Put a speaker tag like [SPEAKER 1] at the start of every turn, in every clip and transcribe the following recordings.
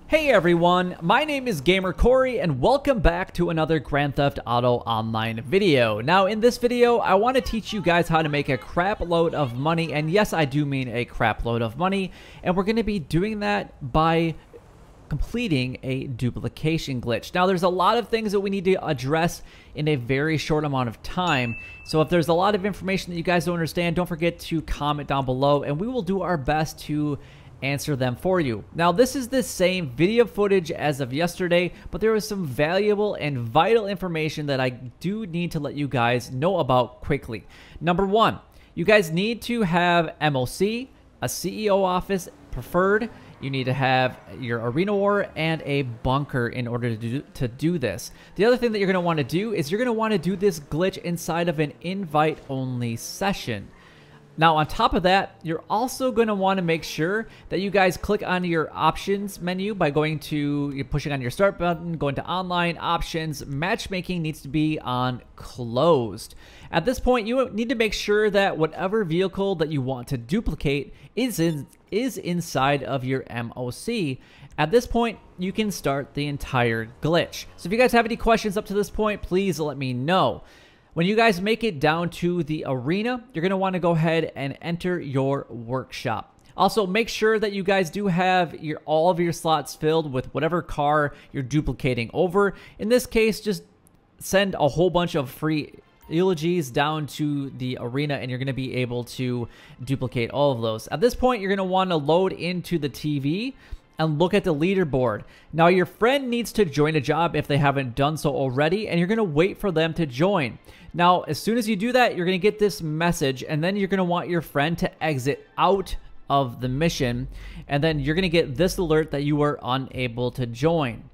[SPEAKER 1] Hey everyone, my name is Gamer Corey and welcome back to another Grand Theft Auto Online video. Now in this video, I want to teach you guys how to make a crap load of money, and yes, I do mean a crap load of money, and we're going to be doing that by completing a duplication glitch. Now there's a lot of things that we need to address in a very short amount of time, so if there's a lot of information that you guys don't understand, don't forget to comment down below and we will do our best to answer them for you. Now this is the same video footage as of yesterday, but there was some valuable and vital information that I do need to let you guys know about quickly. Number one, you guys need to have MOC, a CEO office preferred. You need to have your arena war and a bunker in order to do this. The other thing that you're going to want to do is you're going to want to do this glitch inside of an invite only session. Now, on top of that, you're also going to want to make sure that you guys click on your options menu by you're pushing on your start button, going to online options. Matchmaking needs to be on closed. At this point, you need to make sure that whatever vehicle that you want to duplicate is inside of your MOC. At this point, you can start the entire glitch. So if you guys have any questions up to this point, please let me know. When you guys make it down to the arena, you're going to want to go ahead and enter your workshop. Also, make sure that you guys do have all of your slots filled with whatever car you're duplicating over. In this case, just send a whole bunch of free eulogies down to the arena and you're going to be able to duplicate all of those. At this point, you're going to want to load into the TV and look at the leaderboard. Now, your friend needs to join a job if they haven't done so already, and you're going to wait for them to join. Now, as soon as you do that, you're going to get this message, and then you're going to want your friend to exit out of the mission, and then you're going to get this alert that you were unable to join,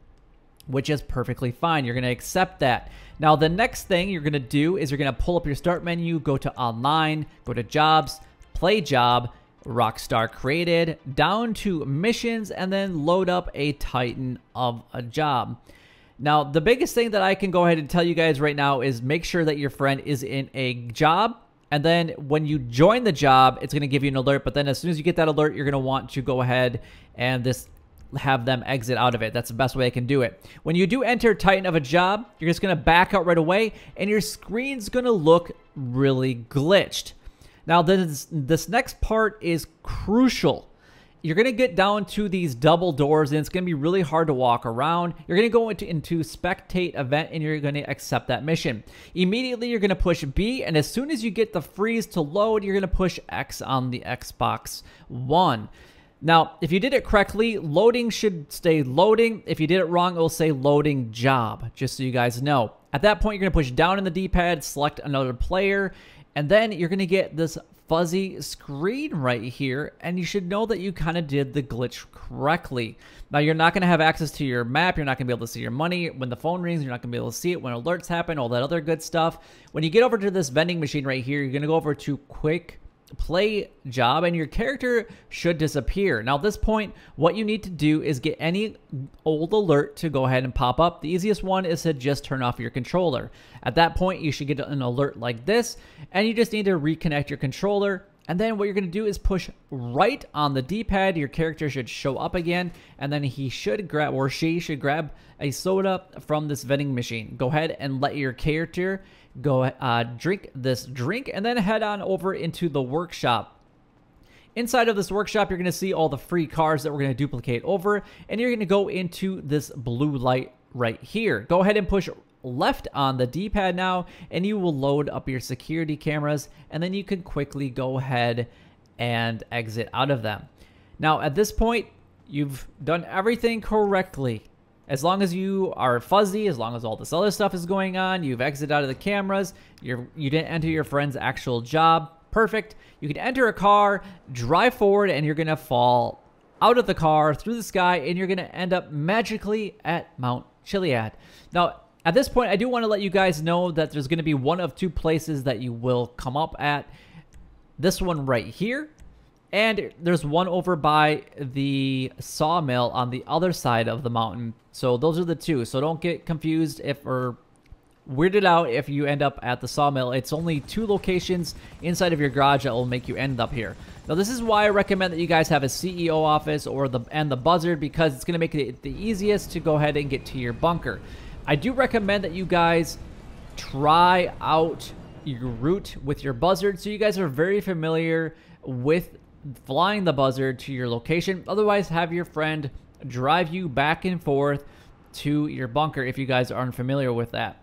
[SPEAKER 1] which is perfectly fine. You're going to accept that. Now, the next thing you're going to do is you're going to pull up your start menu, go to online, go to jobs, play job, Rockstar created, down to missions, and then load up a Titan of a job. Now, the biggest thing that I can go ahead and tell you guys right now is make sure that your friend is in a job, and then when you join the job, it's going to give you an alert, but then as soon as you get that alert, you're going to want to go ahead and have them exit out of it. That's the best way I can do it. When you do enter Titan of a job, you're just going to back out right away, and your screen's going to look really glitched. Now, this next part is crucial. You're going to get down to these double doors, and it's going to be really hard to walk around. You're going to go into spectate event, and you're going to accept that mission. Immediately, you're going to push B, and as soon as you get the freeze to load, you're going to push X on the Xbox One. Now, if you did it correctly, loading should stay loading. If you did it wrong, it will say loading job, just so you guys know. At that point, you're going to push down in the D-pad, select another player, and then you're going to get this fuzzy screen right here, and you should know that you kind of did the glitch correctly. Now, you're not going to have access to your map. You're not going to be able to see your money. When the phone rings, you're not going to be able to see it. When alerts happen, all that other good stuff. When you get over to this vending machine right here, you're going to go over to quick play job, and your character should disappear. Now, at this point, what you need to do is get any old alert to go ahead and pop up. The easiest one is to just turn off your controller. At that point, you should get an alert like this, and you just need to reconnect your controller. And then what you're going to do is push right on the D-pad. Your character should show up again, and then he should grab, or she should grab, a soda from this vending machine. Go ahead and let your character go drink this drink, and then head on over into the workshop. Inside of this workshop, you're going to see all the free cars that we're going to duplicate over, and you're going to go into this blue light right here. Go ahead and push left on the D-pad now, and you will load up your security cameras, and then you can quickly go ahead and exit out of them. Now, at this point, you've done everything correctly. As long as you are fuzzy, as long as all this other stuff is going on, you've exited out of the cameras, you didn't enter your friend's actual job, perfect. You can enter a car, drive forward, and you're going to fall out of the car, through the sky, and you're going to end up magically at Mount Chiliad. Now, at this point, I do want to let you guys know that there's going to be one of two places that you will come up at. This one right here, and there's one over by the sawmill on the other side of the mountain. So those are the two. So don't get confused if, or weirded out if you end up at the sawmill. It's only 2 locations inside of your garage that will make you end up here. Now, this is why I recommend that you guys have a CEO office or the buzzard, because it's going to make it the easiest to go ahead and get to your bunker. I do recommend that you guys try out your route with your buzzard so you guys are very familiar with flying the buzzard to your location. Otherwise, have your friend drive you back and forth to your bunker if you guys aren't familiar with that.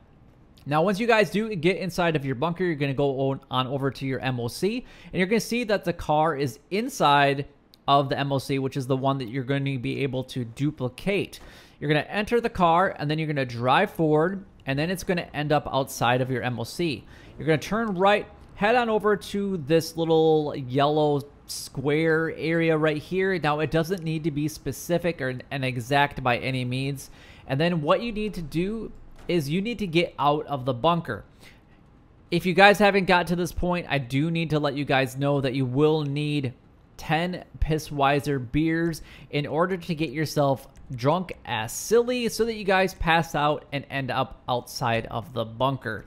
[SPEAKER 1] Now, once you guys do get inside of your bunker, you're going to go on over to your MOC, and you're going to see that the car is inside of the MOC, which is the one that you're going to be able to duplicate. You're going to enter the car, and then you're going to drive forward, and then it's going to end up outside of your MOC. You're going to turn right, head on over to this little yellow square area right here. Now, it doesn't need to be specific or an exact by any means. And then what you need to do is you need to get out of the bunker. If you guys haven't got to this point, I do need to let you guys know that you will need 10 Pissweiser beers in order to get yourself drunk as silly so that you guys pass out and end up outside of the bunker.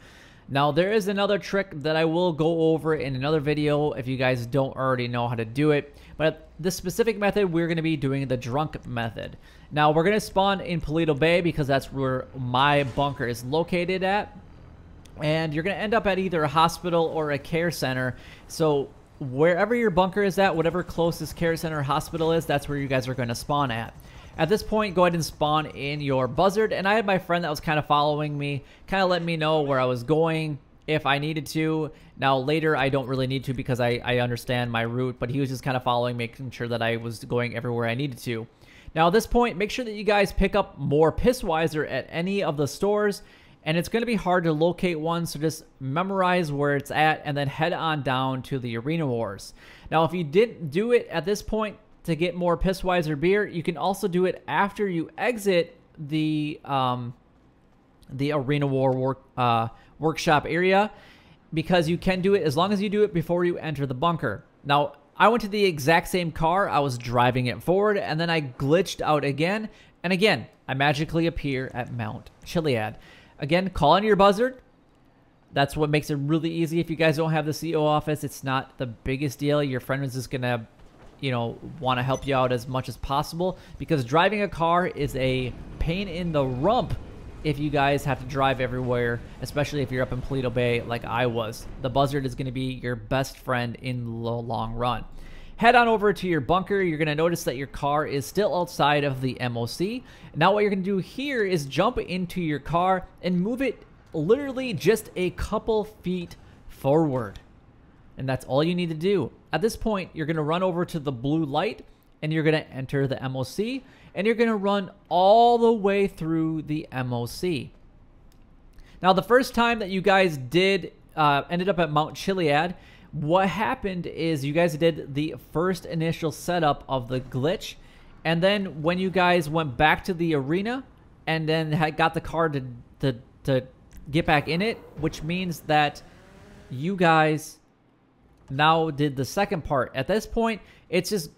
[SPEAKER 1] Now, there is another trick that I will go over in another video if you guys don't already know how to do it. But this specific method, we're going to be doing the drunk method. Now, we're going to spawn in Paleto Bay because that's where my bunker is located at. And you're going to end up at either a hospital or a care center. So wherever your bunker is at, whatever closest care center or hospital is, that's where you guys are going to spawn at. At this point, go ahead and spawn in your buzzard. And I had my friend that was kind of following me, kind of letting me know where I was going if I needed to. Now, later, I don't really need to because I understand my route, but he was just kind of following, making sure that I was going everywhere I needed to. Now, at this point, make sure that you guys pick up more Pissweiser at any of the stores, and it's going to be hard to locate one, so just memorize where it's at and then head on down to the Arena Wars. Now, if you didn't do it at this point to get more Pissweiser beer, you can also do it after you exit the Arena War workshop area, because you can do it as long as you do it before you enter the bunker. Now, I went to the exact same car. I was driving it forward, and then I glitched out again. And again, I magically appear at Mount Chiliad. Again, call on your buzzard. That's what makes it really easy. If you guys don't have the CO office, it's not the biggest deal. Your friend is just going to, you know, want to help you out as much as possible, because driving a car is a pain in the rump if you guys have to drive everywhere, especially if you're up in Paleto Bay like I was. The buzzard is going to be your best friend in the long run. Head on over to your bunker. You're going to notice that your car is still outside of the MOC. Now what you're going to do here is jump into your car and move it literally just a couple feet forward. And that's all you need to do. At this point, you're going to run over to the blue light and you're going to enter the MOC, and you're going to run all the way through the MOC. Now, the first time that you guys ended up at Mount Chiliad, what happened is you guys did the first initial setup of the glitch, and then when you guys went back to the arena and then got the car to get back in it, which means that you guys now did the second part. At this point, it's just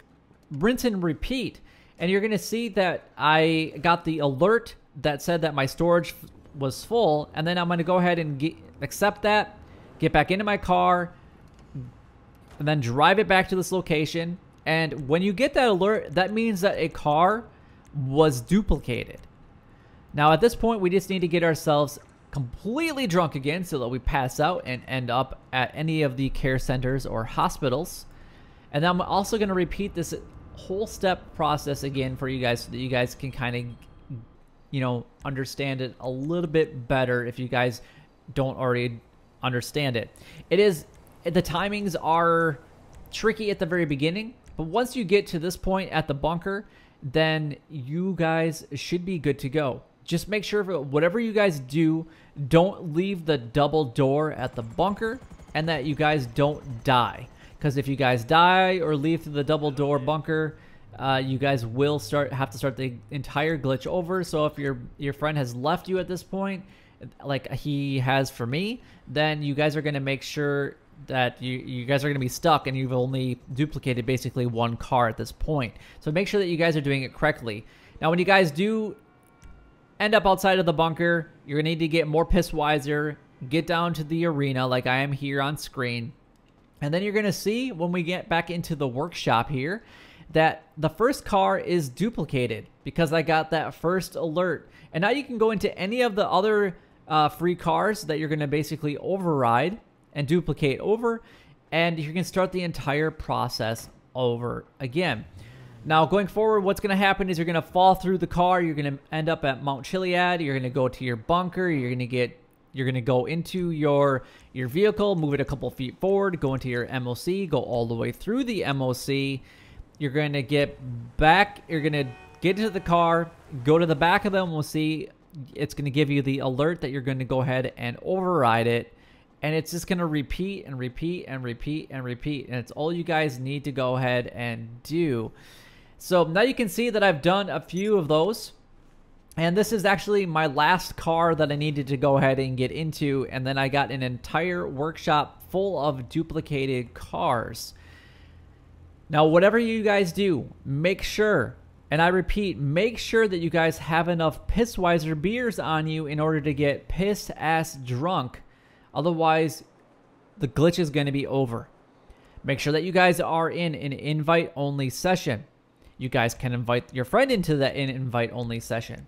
[SPEAKER 1] rinse and repeat. And you're going to see that I got the alert that said that my storage was full. And then I'm going to go ahead and accept that, get back into my car, and then drive it back to this location. And when you get that alert, that means that a car was duplicated. Now, at this point, we just need to get ourselves completely drunk again so that we pass out and end up at any of the care centers or hospitals. And then I'm also going to repeat this whole step process again for you guys so that you guys can kind of, you know, understand it a little bit better if you guys don't already understand it. The timings are tricky at the very beginning, but once you get to this point at the bunker, then you guys should be good to go. Just make sure whatever you guys do, don't leave the double door at the bunker, and that you guys don't die. Because if you guys die or leave through the double door bunker, you guys will have to start the entire glitch over. So if your friend has left you at this point, like he has for me, then you guys are going to make sure that you guys are going to be stuck, and you've only duplicated basically one car at this point. So make sure that you guys are doing it correctly. Now, when you guys do end up outside of the bunker. You're going to need to get more Pissweiser, get down to the arena like I am here on screen. And then you're going to see when we get back into the workshop here that the first car is duplicated because I got that first alert. And now you can go into any of the other free cars that you're going to basically override and duplicate over, and you can start the entire process over again. Now, going forward, what's going to happen is you're going to fall through the car. You're going to end up at Mount Chiliad. You're going to go to your bunker. You're going to go into your vehicle, move it a couple feet forward, go into your MOC, go all the way through the MOC. You're going to get back. You're going to get into the car, go to the back of the MOC. It's going to give you the alert that you're going to go ahead and override it. And it's just going to repeat and repeat and repeat and repeat. And it's all you guys need to go ahead and do. So now you can see that I've done a few of those. And this is actually my last car that I needed to go ahead and get into. And then I got an entire workshop full of duplicated cars. Now, whatever you guys do, make sure, and I repeat, make sure that you guys have enough Pissweiser beers on you in order to get piss-ass drunk. Otherwise, the glitch is going to be over. Make sure that you guys are in an invite-only session. You guys can invite your friend into the invite-only session.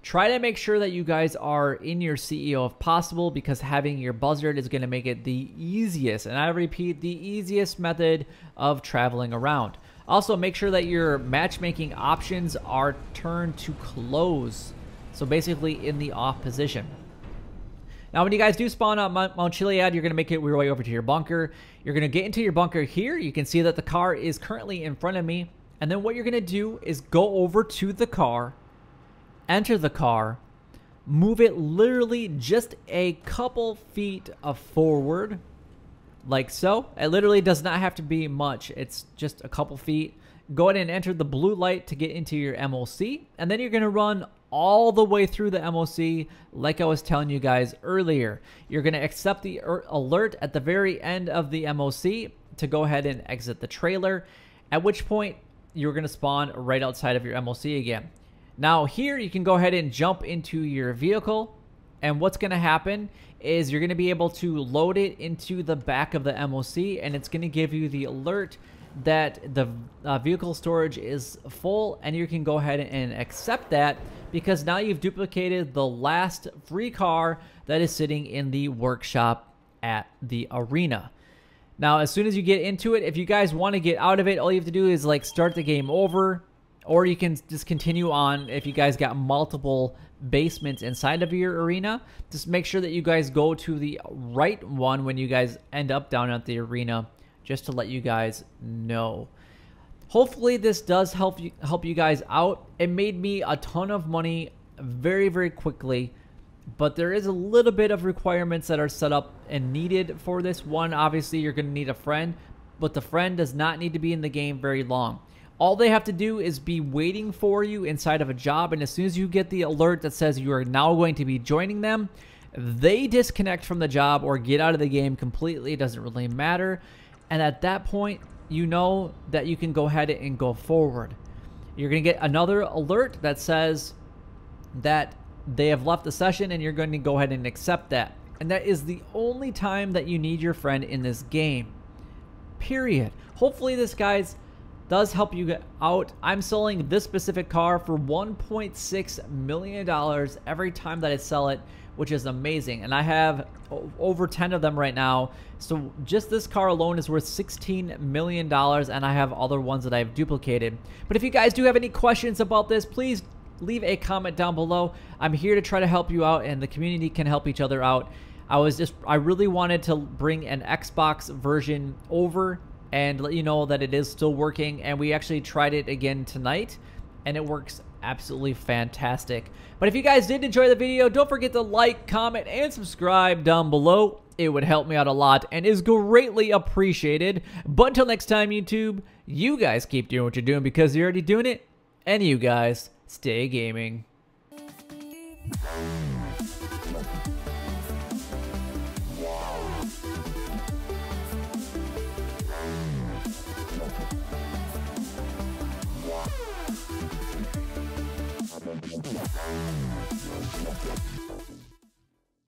[SPEAKER 1] Try to make sure that you guys are in your CEO if possible, because having your buzzard is going to make it the easiest, and I repeat, the easiest method of traveling around. Also, make sure that your matchmaking options are turned to close. So basically in the off position. Now, when you guys do spawn up Mount Chiliad, you're going to make your way over to your bunker. You're going to get into your bunker here. You can see that the car is currently in front of me. And then what you're going to do is go over to the car, enter the car, move it literally just a couple feet forward, like so. It literally does not have to be much. It's just a couple feet. Go ahead and enter the blue light to get into your MOC. And then you're going to run all the way through the MOC like I was telling you guys earlier. You're going to accept the alert at the very end of the MOC to go ahead and exit the trailer, at which point you're going to spawn right outside of your MOC again. Now here you can go ahead and jump into your vehicle, and what's going to happen is you're going to be able to load it into the back of the MOC, and it's going to give you the alert that the vehicle storage is full, and you can go ahead and accept that because now you've duplicated the last free car that is sitting in the workshop at the arena. Now, as soon as you get into it, if you guys want to get out of it, all you have to do is like start the game over, or you can just continue on if you guys got multiple basements inside of your arena. Just make sure that you guys go to the right one when you guys end up down at the arena, just to let you guys know. Hopefully this does help you guys out. It made me a ton of money very, very quickly, but there is a little bit of requirements that are set up and needed for this one. Obviously, you're going to need a friend, but the friend does not need to be in the game very long. All they have to do is be waiting for you inside of a job, and as soon as you get the alert that says you are now going to be joining them, they disconnect from the job or get out of the game completely. It doesn't really matter. And at that point, you know that you can go ahead and go forward. You're going to get another alert that says that they have left the session, and you're going to go ahead and accept that. And that is the only time that you need your friend in this game. Period. Hopefully this, guys, does help you get out. I'm selling this specific car for $1.6 million every time that I sell it, which is amazing. And I have over 10 of them right now. So just this car alone is worth $16 million, and I have other ones that I've duplicated. But if you guys do have any questions about this, please leave a comment down below. I'm here to try to help you out, and the community can help each other out. I really wanted to bring an Xbox version over and let you know that it is still working, and we actually tried it again tonight, and it works absolutely fantastic. But if you guys did enjoy the video, don't forget to like, comment, and subscribe down below. It would help me out a lot and is greatly appreciated. But until next time, YouTube, you guys keep doing what you're doing because you're already doing it, and you guys stay gaming.